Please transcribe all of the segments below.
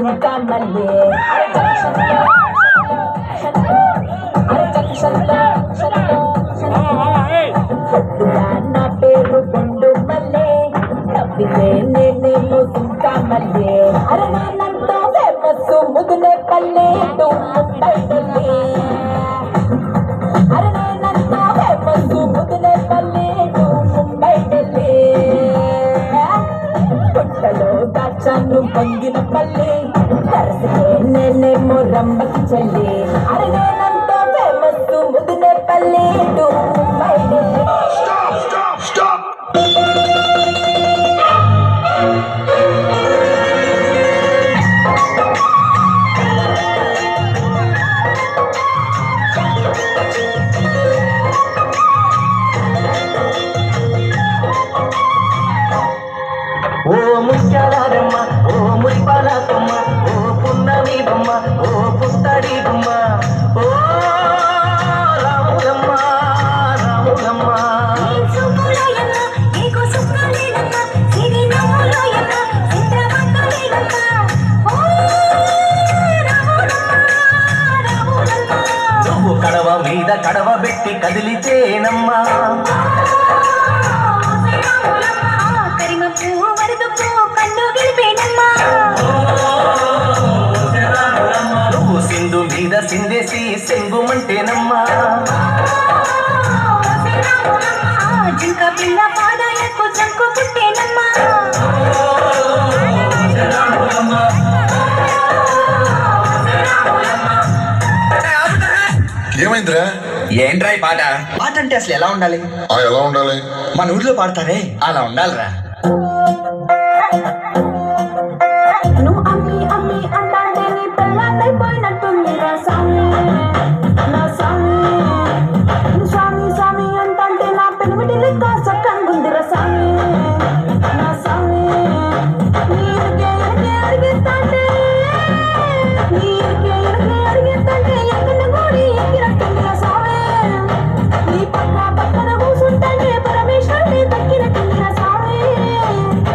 సుంకా మళ్ళీ నా పేరు గుండు మల్లె తప్పితే నేనేమో సుంకా మల్లె అరే నాన్నంతో ఫేమస్ ముదునే పల్లె ముంబై ఢిల్లీ అరే నేనంతా ఫేమస్ ముదునే పల్లె ముంబై ఢిల్లీ పుట్టలో దాచాను పొంగిన పల్లె తరసే నేనేమో రంబకి చెల్లి అరే నేనంతా ఫేమస్ ముదునే పల్లె ముంబై ఢిల్లీ. Stop! ఓ ముత్యాలమ్మ ఓ మురిపాలమ్మ ఓ పున్నమి బొమ్మ ఓ పుత్తడి బొమ్మ ఓ రాములమ్మ రాములమ్మ నువ్వు కడవ మీద కడవ పెట్టి కదిలితేనమ్మా నువ్వు సింధు మీద సిందేసి సెంగుమంటేనమ్మా జింక పిల్ల పాదాలకు చంకు పుట్టేనమ్మా ఏమైందిరా? ఏంట్రా ఈ పాట? పాట అంటే అసలు ఎలా ఉండాలి? ఎలా ఉండాలి? మన ఊర్లో పాడతారే అలా ఉండాలిరా. నువ్వు అమ్మి అమ్మి అంటాంటే నీ పెళ్ళాన్నైపోయినట్టుంది రా స్వామి నా స్వామి నువ్వు స్వామి స్వామి అంటాంటే నా పెనిమిటి లెక్క చక్కంగుంది రా స్వామి నా స్వామి నీకే అడిగిస్తాంటే నీకే అడిగిస్తాంటే ఎక్కడ గోడి ఎక్కినట్టుంది రా స్వామి నీ పక్కన కూర్చుంటే పరమేశ్వరుని దక్కినట్టుంది రా స్వామి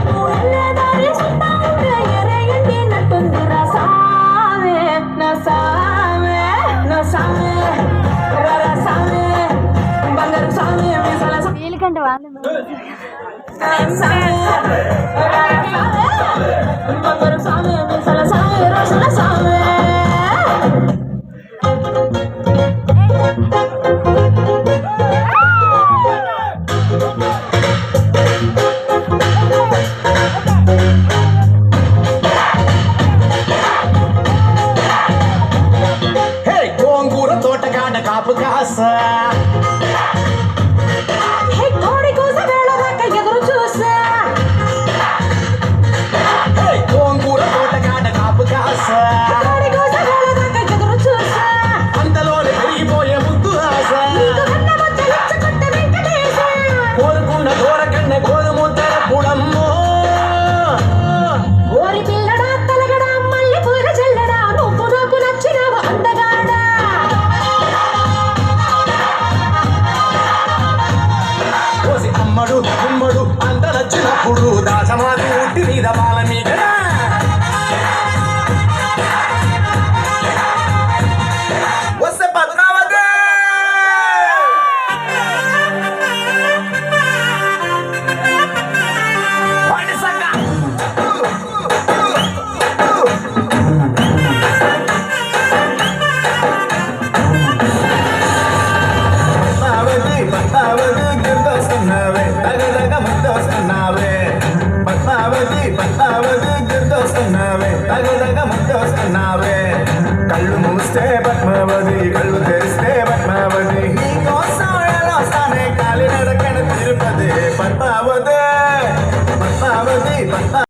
నువ్వు వెళ్ళేదారి వీళ్ళకంటే వాళ్ళు గోంగూర తోటగాడ కాపు కాస కోడి కూస వేళ దాకా ఎదురు చూసా గోంగూర తోటగాడ కాపు కాస కోడి కూస వేళ దాకా ఎదురు చూసా అంతలోనే పెరిగిపోయే ముద్దు ఆశ కోరుకున్న కోరకన్న గోరుముద్దర పుడమ్మో ఓరి పిల్లడా తలగడా మల్లె పూల జల్లడా నువ్వు నాకు నచ్చినావు అందగాడా కోసి అమ్మడు గుమ్మడు అంత నచ్చినప్పుడు దాసమాది ఉట్టి మీద బాల మీద వస్తే పద్మావతి పద్మావతి గుర్తొస్తున్నావే తగదగ ముద్దొస్తున్నావే పద్మావతి గుర్తొస్తున్నావే తగదగ ముద్దొస్తున్నావే కళ్ళు మూస్తే పద్మావతి కళ్ళు తెరిస్తే పద్మావతి